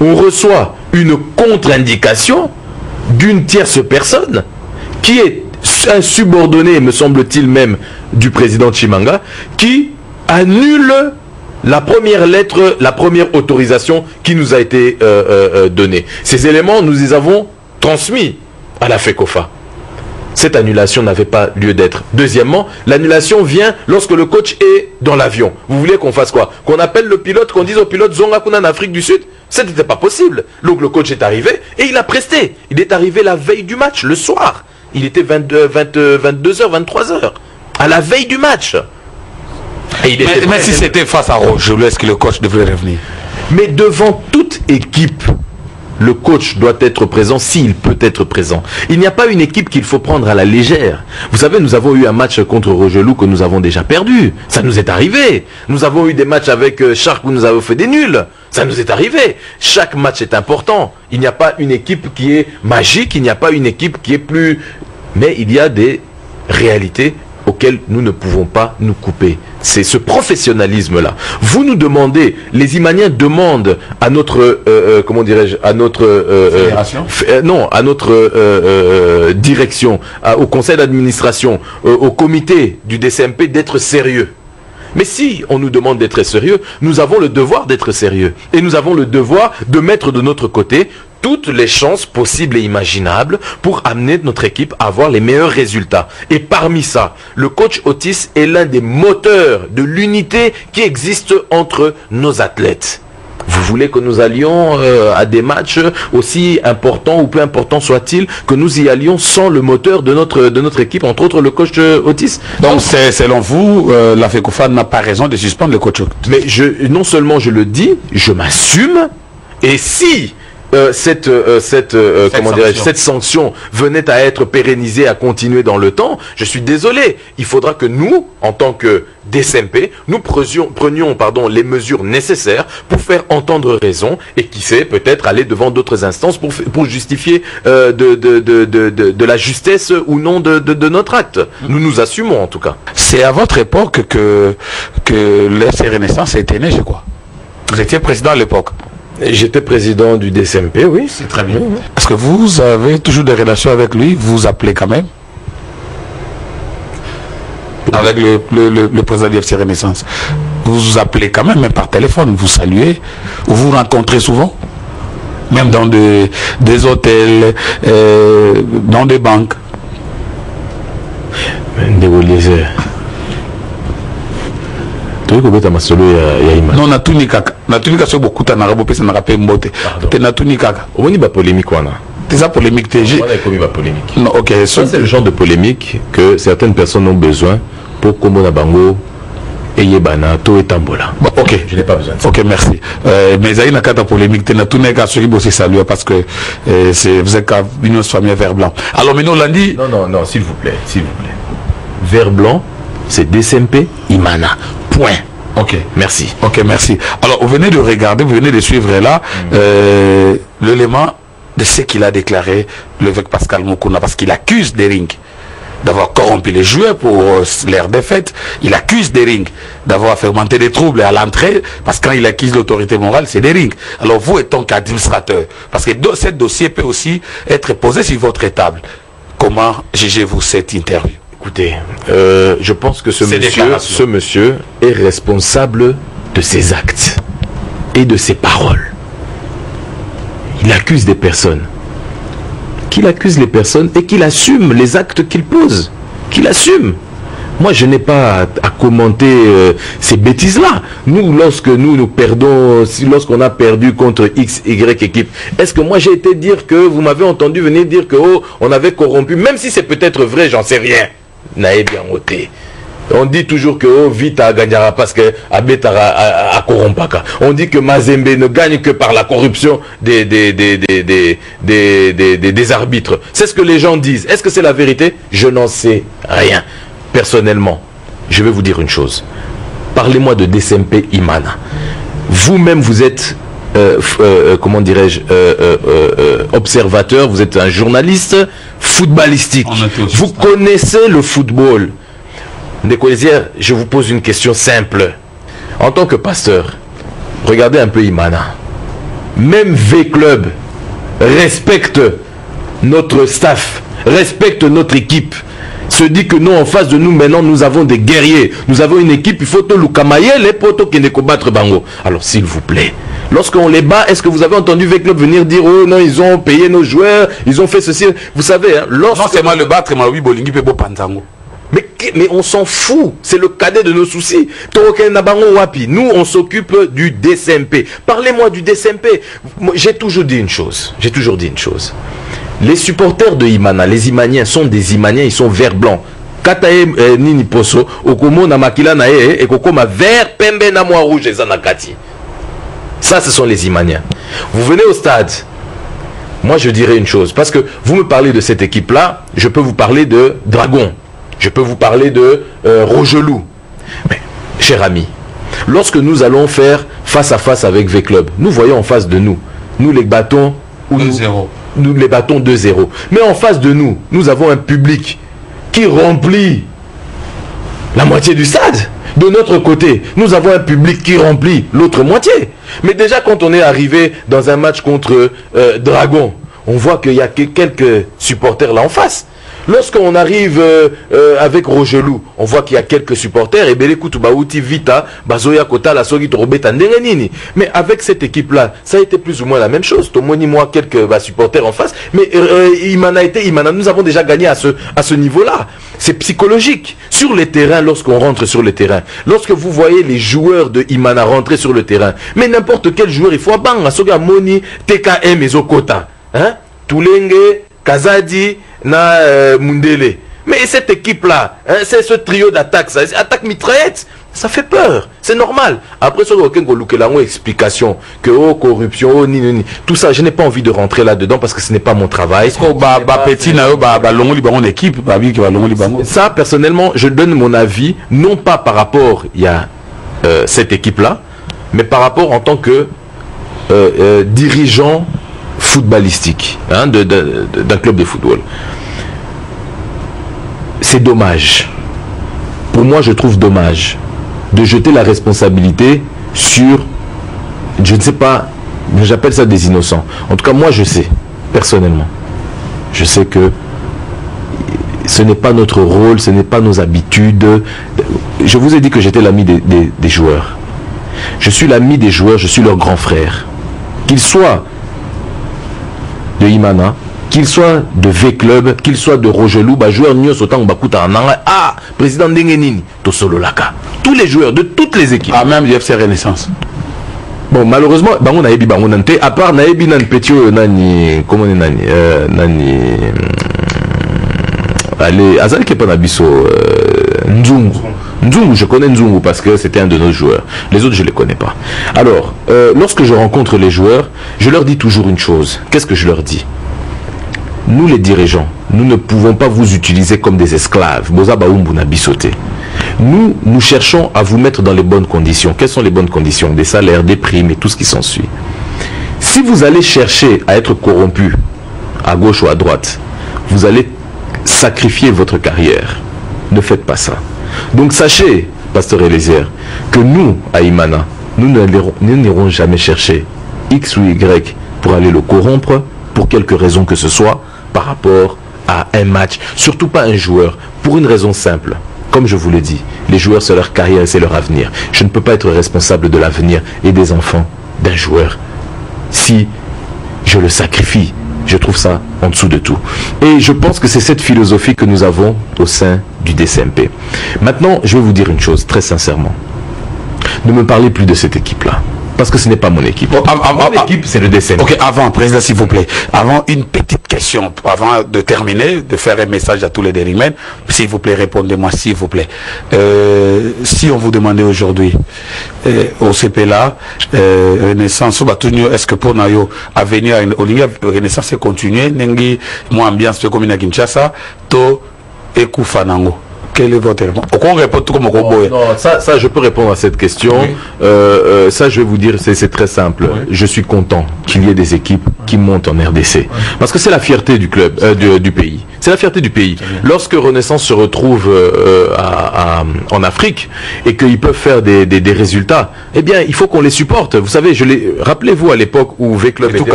On reçoit une contre-indication d'une tierce personne qui est un subordonné, me semble-t-il même, du président Chimanga, qui annule la première lettre, la première autorisation qui nous a été donnée. Ces éléments, nous les avons transmis à la FECOFA. Cette annulation n'avait pas lieu d'être. Deuxièmement, l'annulation vient lorsque le coach est dans l'avion. Vous voulez qu'on fasse quoi? Qu'on appelle le pilote, qu'on dise au pilote Zonga Kuna en Afrique du Sud? Ça n'était pas possible. Donc le coach est arrivé et il a presté. Il est arrivé la veille du match, le soir. Il était 22h, 23h. À la veille du match. Mais si c'était face à Rogelou, est-ce que le coach devrait revenir? Mais devant toute équipe, le coach doit être présent s'il peut être présent. Il n'y a pas une équipe qu'il faut prendre à la légère. Vous savez, nous avons eu un match contre Rogelou que nous avons déjà perdu. Ça nous est arrivé. Nous avons eu des matchs avec Shark où nous avons fait des nuls. Ça nous est arrivé. Chaque match est important. Il n'y a pas une équipe qui est magique. Il n'y a pas une équipe qui est plus... Mais il y a des réalités auxquelles nous ne pouvons pas nous couper. C'est ce professionnalisme-là. Vous nous demandez, les Imaniens demandent à notre, comment dirais-je, à notre, non, à notre direction, au conseil d'administration, au comité du DCMP d'être sérieux. Mais si on nous demande d'être sérieux, nous avons le devoir d'être sérieux. Et nous avons le devoir de mettre de notre côté toutes les chances possibles et imaginables pour amener notre équipe à avoir les meilleurs résultats. Et parmi ça, le coach Otis est l'un des moteurs de l'unité qui existe entre nos athlètes. Vous voulez que nous allions à des matchs aussi importants ou peu importants soient-ils, que nous y allions sans le moteur de notre équipe, entre autres le coach Otis? Donc selon vous, la FECOFA n'a pas raison de suspendre le coach Otis? Mais non seulement je le dis, je m'assume, et si cette sanction venait à être pérennisée, à continuer dans le temps, je suis désolé. Il faudra que nous, en tant que DCMP, nous prenions les mesures nécessaires pour faire entendre raison et qui sait peut-être aller devant d'autres instances pour justifier de la justesse ou non de notre acte. Nous nous assumons en tout cas. C'est à votre époque que l'FC Renaissance était né, je crois. Vous étiez président à l'époque. J'étais président du DCMP, oui. C'est très bien. Est-ce que vous avez toujours des relations avec lui? Vous vous appelez quand même? Avec le président du FC Renaissance. Vous vous appelez quand même par téléphone, vous saluez, vous vous rencontrez souvent? Même dans des hôtels, dans des banques. Non, natuni kaka. Natuni kaka beaucoup ta narabo pesa narape mbote. Te natuni kaka. On y va polémique wana. C'est ça polémique TG. Polémique. Non, ok. C'est le genre de polémique que certaines personnes ont besoin pour Komona Bango et Yebana to et Tambola. Bon, ok. Je n'ai pas besoin de ça. Ok, merci. Mais il y a une carte polémique. Te natuni kaka sur aussi saluer parce que vous êtes une famille vert blanc. Alors maintenant lundi. Non, s'il vous plaît, Vert blanc, c'est DCMP Imana. Point. Ok. Merci. Ok, merci. Alors, vous venez de regarder, vous venez de suivre là l'élément de ce qu'il a déclaré l'évêque Pascal Mukuna, parce qu'il accuse Dering d'avoir corrompu les joueurs pour leur défaite. Il accuse Dering d'avoir fermenté des troubles à l'entrée, parce que quand il accuse l'autorité morale, c'est Dering. Alors, vous, étant qu'administrateur, parce que ce dossier peut aussi être posé sur votre table, comment jugez-vous cette interview? Écoutez, je pense que ce monsieur est responsable de ses actes et de ses paroles. Il accuse des personnes. Qu'il accuse les personnes et qu'il assume les actes qu'il pose. Qu'il assume. Moi, je n'ai pas à commenter ces bêtises-là. Nous, lorsque nous perdons, lorsqu'on a perdu contre X, Y équipe, est-ce que moi j'ai été dire que vous m'avez entendu venir dire que on avait corrompu, même si c'est peut-être vrai, j'en sais rien. Naïe bien ôté. On dit toujours que Vita gagnera parce que Abeta a corrompaka. On dit que Mazembe ne gagne que par la corruption des arbitres. C'est ce que les gens disent. Est-ce que c'est la vérité? Je n'en sais rien. Personnellement, je vais vous dire une chose. Parlez-moi de DSMP Imana. Vous-même, vous êtes, comment dirais-je, observateur, vous êtes un journaliste footballistique. Vous connaissez le football. Ndékolésir, je vous pose une question simple. En tant que pasteur, regardez un peu Imana. Même V-Club respecte notre staff, respecte notre équipe. Se dit que nous, en face de nous, maintenant, nous avons des guerriers. Nous avons une équipe, il faut tout l'Ukamaye, les potos qui ne combattent Bango. Alors, s'il vous plaît, lorsqu'on les bat, est-ce que vous avez entendu V-Club venir dire, oh non, ils ont payé nos joueurs, ils ont fait ceci. Vous savez, hein, Non, c'est mal le battre, mais oui, Bolingi peut pas Pantango. Mais on s'en fout, c'est le cadet de nos soucis. Nous, on s'occupe du DSMP. Parlez-moi du DSMP. J'ai toujours dit une chose. Les supporters de Imana, les Imaniens sont des Imaniens, ils sont vert blanc. Katae nini poso, okomo na makila na e, et kokoma vert pembe na moi rouge et zanakati. Ça, ce sont les Imaniens. Vous venez au stade. Moi, je dirais une chose, parce que vous me parlez de cette équipe-là, je peux vous parler de Dragon. Je peux vous parler de Rogelou. Mais, cher ami, lorsque nous allons faire face à face avec V-Club, nous voyons en face de nous, les bâtons 2-0. Nous les battons 2-0. Mais en face de nous, nous avons un public qui remplit la moitié du stade. De notre côté, nous avons un public qui remplit l'autre moitié. Mais déjà, quand on est arrivé dans un match contre Dragon, on voit qu'il y a quelques supporters là en face. Lorsqu'on arrive avec Rogelou, on voit qu'il y a quelques supporters. Et Vita, Bazoya Kota, la Sogi Torobeta, Ndengenini. Mais avec cette équipe-là, ça a été plus ou moins la même chose. Tomoni, moi, quelques supporters en face. Mais Imana, nous avons déjà gagné à ce niveau-là. C'est psychologique. Sur les terrains, lorsqu'on rentre sur le terrain, lorsque vous voyez les joueurs de Imana rentrer sur le terrain, mais n'importe quel joueur, il faut bang, Soga Moni, TKM et Zokota. Hein? Toulenge, Kazadi, na Mundele. Mais cette équipe-là, hein, c'est ce trio d'attaque, attaque mitraillette, ça fait peur, c'est normal. Après, sur aucun explication que corruption, tout ça, je n'ai pas envie de rentrer là-dedans parce que ce n'est pas mon travail. Ça, personnellement, je donne mon avis, non pas par rapport à cette équipe-là, mais par rapport en tant que dirigeant footballistique, hein, d'un club de football. C'est dommage. Pour moi, je trouve dommage de jeter la responsabilité sur, je ne sais pas, j'appelle ça des innocents. En tout cas, moi, je sais, personnellement, je sais que ce n'est pas notre rôle, ce n'est pas nos habitudes. Je vous ai dit que j'étais l'ami des joueurs. Je suis l'ami des joueurs, je suis leur grand frère. Qu'ils soient de Imana, qu'il soit de V-Club, qu'il soit de Rogelou, joueur Nyos autant Bakuta ah, président Ndengenini, Tosolo Laka. Tous les joueurs de toutes les équipes. Ah, même l'FC Renaissance. Bon, malheureusement, on a ébi bangonante, à part Naebi Nan Petio, Nani, comment on Nani, Nani, allez, Azal Kepanabiso, Nzungu. Nzungu, je connais Nzungu parce que c'était un de nos joueurs. Les autres, je ne les connais pas. Alors, lorsque je rencontre les joueurs, je leur dis toujours une chose. Qu'est-ce que je leur dis? Nous, les dirigeants, nous ne pouvons pas vous utiliser comme des esclaves. Nous cherchons à vous mettre dans les bonnes conditions. Quelles sont les bonnes conditions? Des salaires, des primes et tout ce qui s'ensuit. Si vous allez chercher à être corrompu, à gauche ou à droite, vous allez sacrifier votre carrière. Ne faites pas ça. Donc sachez, Pasteur Elézier, que nous, à Imana, nous n'irons jamais chercher X ou Y pour aller le corrompre, pour quelque raison que ce soit, par rapport à un match. Surtout pas un joueur, pour une raison simple. Comme je vous l'ai dit, les joueurs, c'est leur carrière et c'est leur avenir. Je ne peux pas être responsable de l'avenir et des enfants d'un joueur si je le sacrifie Je trouve ça en dessous de tout. Et je pense que c'est cette philosophie que nous avons au sein du DCMP. Maintenant, je vais vous dire une chose, très sincèrement. Ne me parlez plus de cette équipe-là. Parce que ce n'est pas mon équipe. Mon équipe, c'est le DCMP. Ok, avant, Président, s'il vous plaît. Avant, une petite question. Avant de terminer, de faire un message à tous les dérivés. S'il vous plaît, répondez-moi, s'il vous plaît. Si on vous demandait aujourd'hui, au CPLA, Renaissance, est-ce que pour Nayo, à venir au Ligue Renaissance est continuer, Nengi, moi, ambiance, comme à Kinshasa, To, Ekoufanango. Quel est votre réponse? Non, ça, je peux répondre à cette question. Oui. Ça, je vais vous dire, c'est très simple. Oui. Je suis content qu'il y ait des équipes qui montent en RDC. Oui. Parce que c'est la fierté du club, du pays. C'est la fierté du pays. Lorsque Renaissance se retrouve en Afrique et qu'ils peuvent faire des résultats, eh bien, il faut qu'on les supporte. Vous savez, rappelez-vous à l'époque où V-Club était...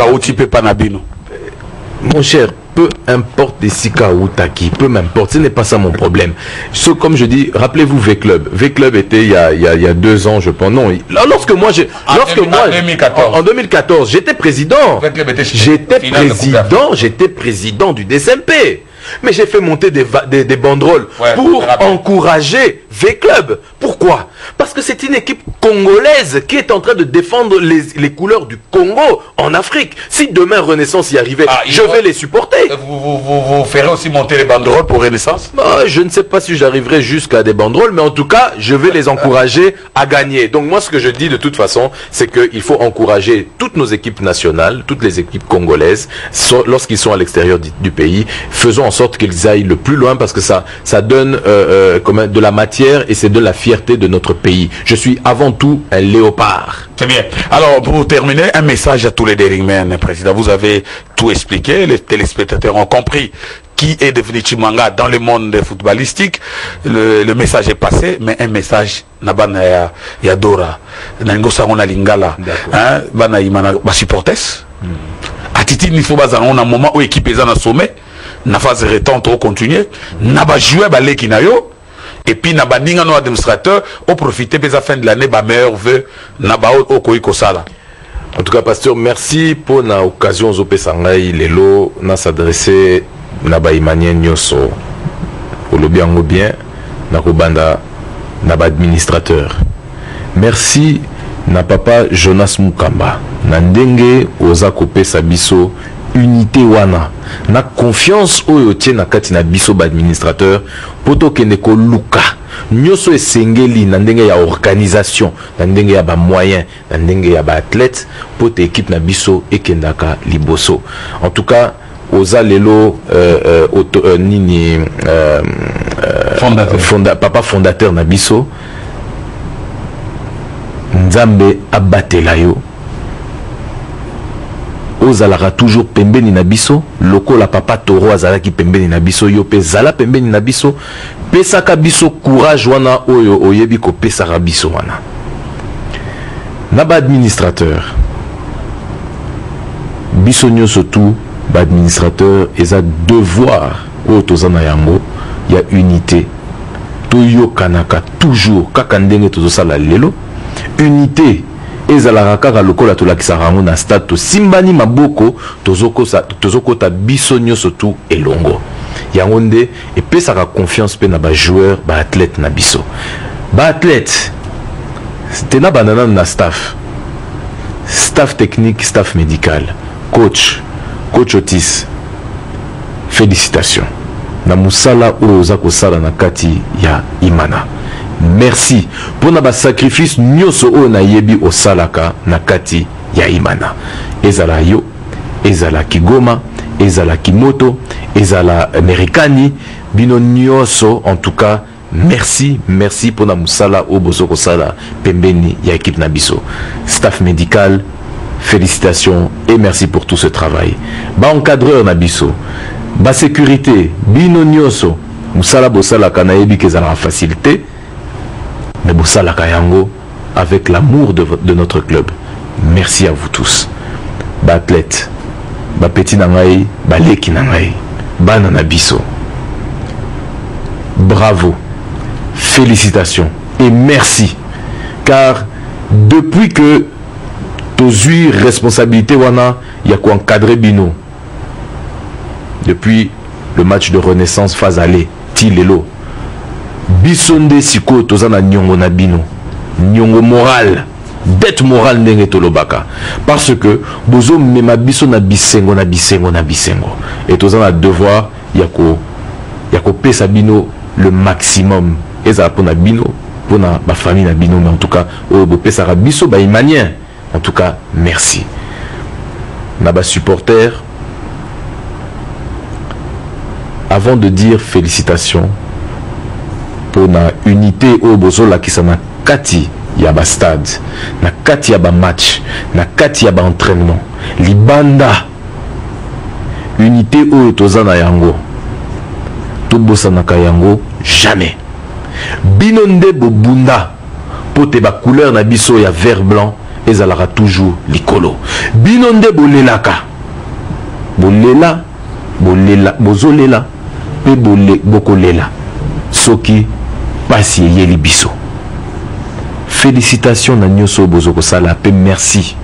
Mon cher, peu importe des Sika ou Taki, peu m'importe, ce n'est pas ça mon problème. Comme je dis, rappelez-vous V-Club. V-Club était il y a 2 ans, je pense. Non, lorsque moi, en 2014, j'étais président. J'étais président du DCMP. Mais j'ai fait monter des banderoles pour encourager V-Club. Pourquoi? Parce que c'est une équipe congolaise qui est en train de défendre les couleurs du Congo en Afrique. Si demain Renaissance y arrivait, je vais les supporter. Vous ferez aussi monter les banderoles pour Renaissance? Je ne sais pas si j'arriverai jusqu'à des banderoles, mais en tout cas, je vais les encourager à gagner. Donc moi, ce que je dis de toute façon, c'est qu'il faut encourager toutes nos équipes nationales, toutes les équipes congolaises, lorsqu'ils sont à l'extérieur du pays. Faisons en sorte qu'ils aillent le plus loin parce que ça donne de la matière et c'est de la fierté de notre pays. Je suis avant tout un léopard. C'est bien. Alors, pour terminer, un message à tous les dairymen, Président. Vous avez tout expliqué, les téléspectateurs ont compris qui est devenu Chimanga dans le monde footballistique. Le message est passé, mais un message Nabana Yadora, Nangosa on a Lingala, Bana Imana Bashiportes. Atiti il faut baser on a un moment où l'équipe est en sommet. Na phase retente au continuer na ba jouer balé kinayo et puis na ba ninga no administrateur au profiter de la fin de l'année ba meilleur vœu na ba au koiko sala. En tout cas, pasteur, merci pour la occasion zo pesangai lelo na s'adresser na ba imanien nyoso au lobiango bien na ko banda na ba administrateur. Merci na papa Jonas Mukamba na ndenge oza kopesa biso unité wana na confiance oyo tie na kati na biso ba administrateur poto kende ko luka nyoso esengeli na ndenge ya organisation na ndenge ya ba moyen na ndenge ya ba athlète poto équipe na biso ekendaka liboso. En tout cas oza lelo papa fondateur na biso Nzambe abatela yo ozalaka toujours pembeni na biso lokola papa Toro azalaki pembeni na biso yo pe zala pembeni na biso pesaka biso courage wana oyo oyebi ko pesaka biso wana na ba administrateur biso nyoso tout ba administrateur eza devoir oyo tozana yango ya unité toyo kanaka toujours kaka ndenge tozosala lelo unité ezalaka kaka lokola tolakisaka yango na stade tosimbani maboko tozokota biso nyonso tu elongo yango nde epesaka confiance mpe na bajoueur baathlète na biso baathlète tena banana na staff technique, staff médical, coach Otis, félicitations na musala oyo oza kosala na kati ya Imana. Merci pour na ba sacrifice nyoso oyo na yebi osalaka na kati ya Imana. Ezala yo, ezala Kigoma, ezala Kimoto, ezala Amerikani, bino nyoso en tout cas. Merci pour na musala oyo bozo kosala pembeni ya équipe na biso. Staff médical, félicitations et merci pour tout ce travail. Ba encadreur na biso, ba sécurité, bino nyoso, musala bosala kana yebi kezala facilité. Mais Boussala Kayango avec l'amour de notre club. Merci à vous tous. Ba athlète, ba petit nangai, ba leki nangai, ba nanabiso. Bravo, félicitations et merci. Car depuis que tu as eu responsabilité wana, il y a quoi encadrer bino. depuis le match de renaissance phase aller, Tilelo. Bisonde siko tozana nyongo na bino. Nyongo moral. Dette morale ndenge tolobaka. Parce que bozo mema biso na bisengo na bisengo na bisengo. Et tozana devoir yako pesa bino le maximum. Et ça pour na bino, pour na ma famille na bino, mais en tout cas, au pesa biso ba imanien. En tout cas, merci. Na ba supporter. Avant de dire félicitations pour la unité au bozola qui s'en a kati yaba stade, na kati yaba match, na kati yaba entraînement, libanda unité au tozana yango, tout bosana kayango jamais. Binonde bobunda pote ba couleur na biso ya vert blanc ezalaka toujours likolo. Binonde bolelaka, bolela, bozolela. Pe bokolela soki pasi yeli biso. Félicitations na nyoso bozoko sala pe merci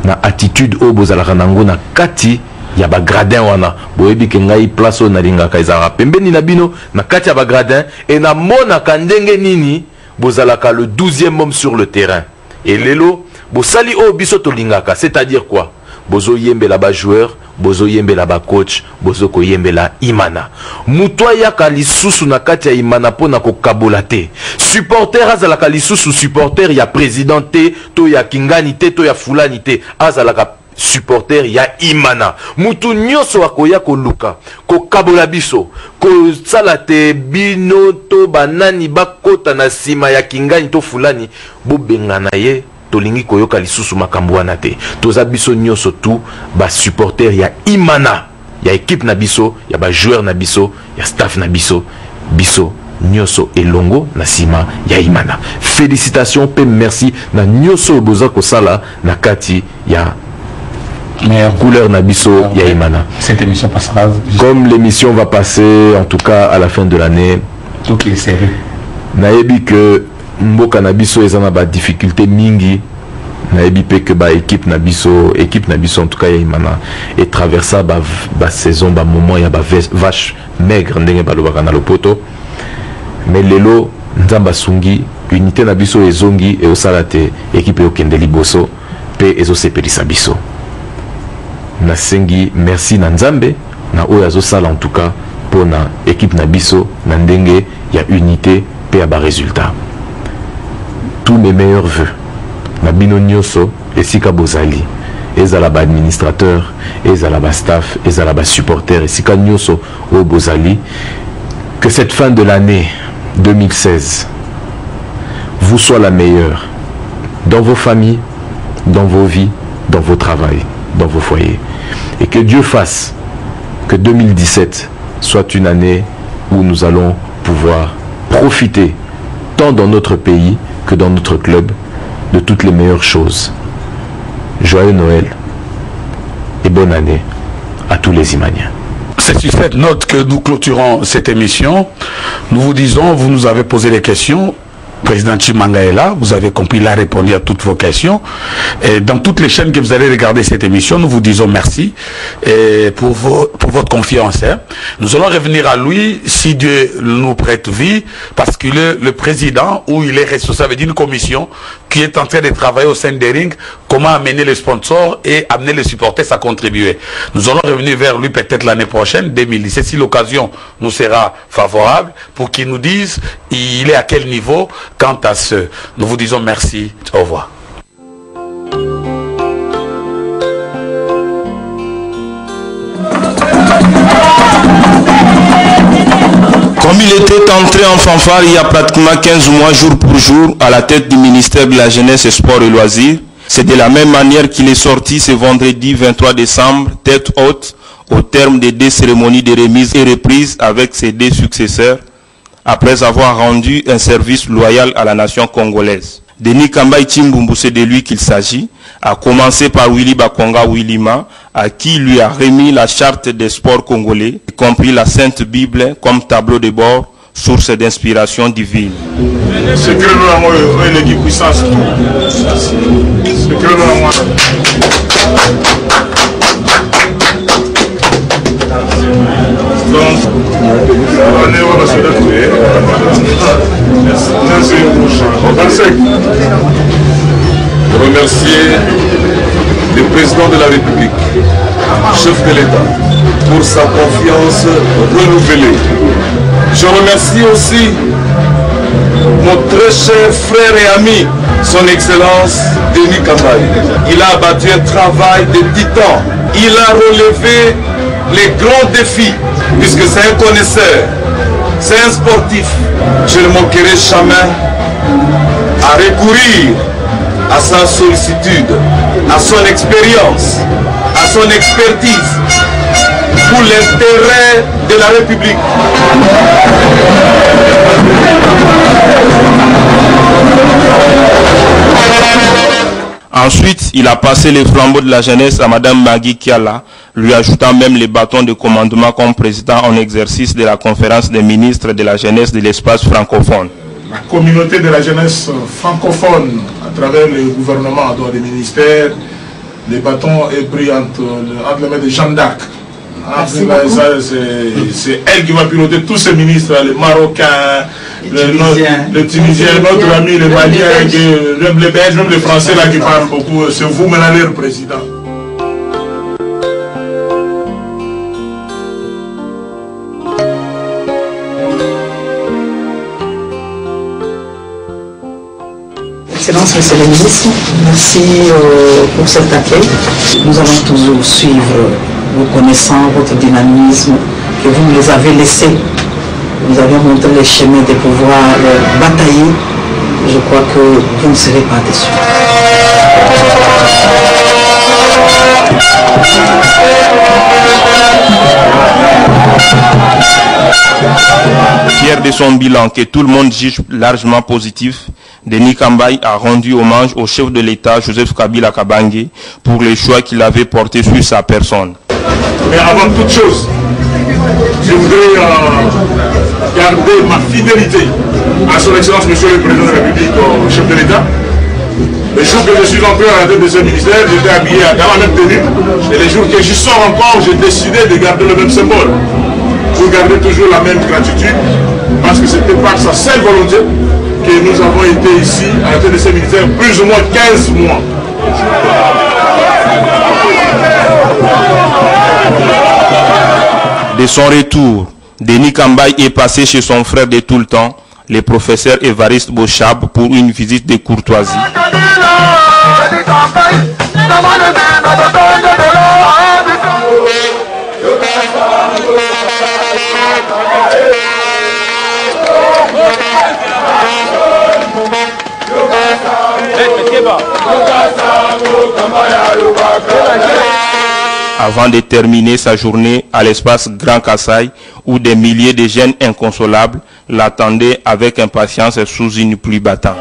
na attitude o bozalaka nango na kati ya ba gradin wana boyebi ke ngai place na lingaka ezala pembeni na bino na kati ya ba gradin et na mona kandenge nini bozalaka le 12e homme sur le terrain et lelo bosali o biso to lingaka, c'est-à-dire quoi? Bozo yembela ba joueur, bozo yembela ba coach, bozo ko yembela imana. Mutwa yaka lisusu na kati ya imana pona ko kabolate. Supporter azalaka lisusu supporter ya président te, to ya kingani te, to ya fulani te, azalaka supporter ya imana. Mutu nyoso akoya ko luka, ko kabola biso, ko salate bino to banani bakota na sima ya kingani to fulani, bo bengana ye. Tolingi koyoka lisusu makambo wana te. Toza biso nyoso tu ba supporter ya imana, ya équipe na biso, ya ba joueur na biso, ya staff na biso, biso nyoso elongo na sima ya imana. Félicitations pe merci na nyoso boza kosala na kati ya couleur na biso ya imana. Cette émission passera. Comme l'émission va passer en tout cas à la fin de l'année. Toutes les séries. Naebi que mboka na biso ezana ba difficulté mingi na ebipe que ba équipe na biso en tout cas ya imana et traversa ba saison ba moment ya ba vache maigre ndenge ba lobaka na lopoto mais lelo nzamba sungi unité na biso ezongi et osalate équipe okende liboso pe ezo sepelisa biso na sengi merci na nzambe na oyo azosala en tout cas pour na équipe na biso na ndenge ya unité pe ya ba résultat. Tous mes meilleurs voeux. Nabino nyoso, esika bozali. Ezalaba administrateur, ezalaba staff, ezalaba supporter, esika nyoso o bozali. Que cette fin de l'année 2016 vous soit la meilleure. Dans vos familles, dans vos vies, dans vos travails, dans vos foyers. Et que Dieu fasse que 2017 soit une année où nous allons pouvoir profiter tant dans notre pays que dans notre club, de toutes les meilleures choses. Joyeux Noël et bonne année à tous les Imaniens. C'est sur cette note que nous clôturons cette émission. Nous vous disons, vous nous avez posé des questions. Président Chimanga est là, vous avez compris, il a répondu à toutes vos questions. Et dans toutes les chaînes que vous allez regarder cette émission, nous vous disons merci pour votre confiance. Hein. Nous allons revenir à lui si Dieu nous prête vie, parce qu'il est le président ou il est responsable d'une commission qui est en train de travailler au sein des rings, comment amener les sponsors et amener les supporters à contribuer. Nous allons revenir vers lui peut-être l'année prochaine, 2017, si l'occasion nous sera favorable, pour qu'il nous dise il est à quel niveau. Quant à ce, nous vous disons merci. Au revoir. Comme il était entré en fanfare il y a pratiquement 15 mois, jour pour jour, à la tête du ministère de la Jeunesse, Sport et Loisirs, c'est de la même manière qu'il est sorti ce vendredi 23 décembre, tête haute, au terme des 2 cérémonies de remise et reprise avec ses 2 successeurs, après avoir rendu un service loyal à la nation congolaise. Denis Kambaï Chimbumbu, c'est de lui qu'il s'agit, à commencer par Willy Bakonga Willima, à qui il lui a remis la charte des sports congolais, y compris la Sainte Bible comme tableau de bord, source d'inspiration divine. C'est que le puissance. C'est que le Remercier le président de la République, chef de l'État, pour sa confiance renouvelée. Je remercie aussi mon très cher frère et ami, son Excellence Denis Kambaï. Il a abattu un travail de titan. Il a relevé les grands défis, puisque c'est un connaisseur, c'est un sportif. Je ne manquerai jamais à recourir à sa sollicitude, à son expérience, à son expertise pour l'intérêt de la République. Ensuite, il a passé les flambeaux de la jeunesse à Mme Magui Kiala, lui ajoutant même les bâtons de commandement comme président en exercice de la conférence des ministres de la jeunesse de l'espace francophone. La communauté de la jeunesse francophone, à travers le gouvernement, dans les ministères, les bâtons est pris entre les mains de Jeanne d'Arc. C'est elle qui va piloter tous ces ministres, les Marocains, les Tunisiens, notre ami, les Maliens, même les Belges, même les Français là qui parlent beaucoup. C'est vous maintenant leur président. Excellence, Monsieur le ministre, merci pour cet accueil. Nous allons toujours suivre vos connaissances, votre dynamisme, que vous nous les avez laissés. Vous avez montré les chemins de pouvoir batailler. Je crois que vous ne serez pas déçus. Fier de son bilan que tout le monde juge largement positif, Denis Kambaï a rendu hommage au chef de l'État, Joseph Kabila Kabange, pour les choix qu'il avait portés sur sa personne. Mais avant toute chose, je voudrais garder ma fidélité à son Excellence, Monsieur le Président de la République, au chef de l'État. Le jour que je suis entré à la tête de ce ministère, j'étais habillé dans la même tenue. Et les jours que je sors encore, j'ai décidé de garder le même symbole. Pour garder toujours la même gratitude, parce que c'était par sa seule volonté que nous avons été ici à la tête de ce ministère plus ou moins 15 mois. De son retour, Denis Kambaï est passé chez son frère de tout le temps, le professeur Évariste Bochab, pour une visite de courtoisie. Avant de terminer sa journée à l'espace Grand Kassai, où des milliers de jeunes inconsolables l'attendaient avec impatience sous une pluie battante.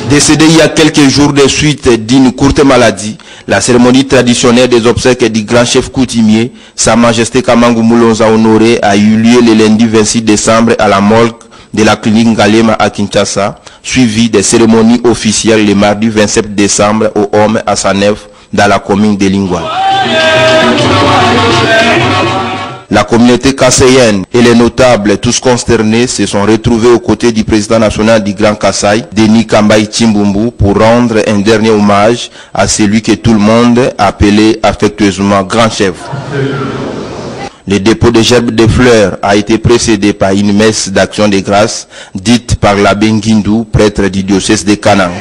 Décédé il y a quelques jours des suites d'une courte maladie, la cérémonie traditionnelle des obsèques du grand chef coutumier, Sa Majesté Kamangu Mulonza Honoré, a eu lieu le lundi 26 décembre à la morgue de la clinique Ngalema à Kinshasa, suivi des cérémonies officielles le mardi 27 décembre au Homme à Sanef dans la commune de Lingoual. La communauté kassaïenne et les notables, tous consternés, se sont retrouvés aux côtés du président national du Grand Kassai, Denis Kambaï Chimbumbu, pour rendre un dernier hommage à celui que tout le monde appelait affectueusement Grand Chef. Le dépôt de gerbes de fleurs a été précédé par une messe d'action de grâce dite par l'abbé Nguindou, prêtre du diocèse de Kananga.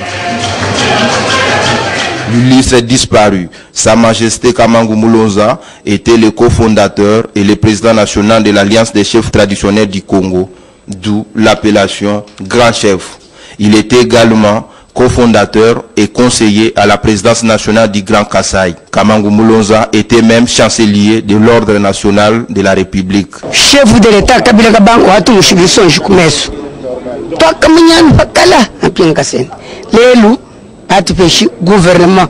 L'illustre disparu, Sa Majesté Kamangu Mulonza, était le cofondateur et le président national de l'Alliance des chefs traditionnels du Congo, d'où l'appellation Grand Chef. Il était également cofondateur et conseiller à la présidence nationale du Grand Kasaï. Kamangu Mulonza était même chancelier de l'ordre national de la République. Chef de l'État Kabila Kabango a tout chibiso jikumeso. Toi kamunyan bakala apien kasen. Lelu atupeshi gouvernement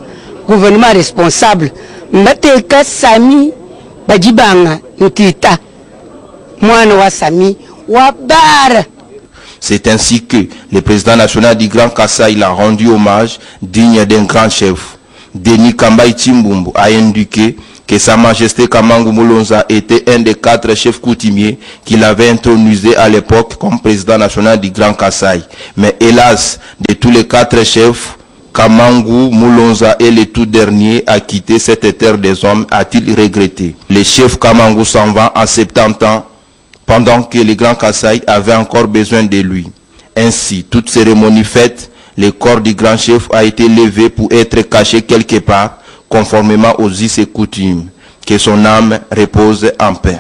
responsable. Mateka Sami Bajibanga Nkita. Mwana wa Sami wa bara. C'est ainsi que le président national du Grand Kasaï l'a rendu hommage digne d'un grand chef. Denis Kambai Chimbumbu a indiqué que Sa Majesté Kamangu Mulonza était un des 4 chefs coutumiers qu'il avait intronisé à l'époque comme président national du Grand Kasaï. Mais hélas, de tous les 4 chefs, Kamangu Mulonza est le tout dernier à quitter cette terre des hommes, a-t-il regretté. Le chef Kamangu s'en va à 70 ans, pendant que le Grand Kasaï avait encore besoin de lui. Ainsi, toute cérémonie faite, le corps du grand chef a été levé pour être caché quelque part, conformément aux us et coutumes. Que son âme repose en paix.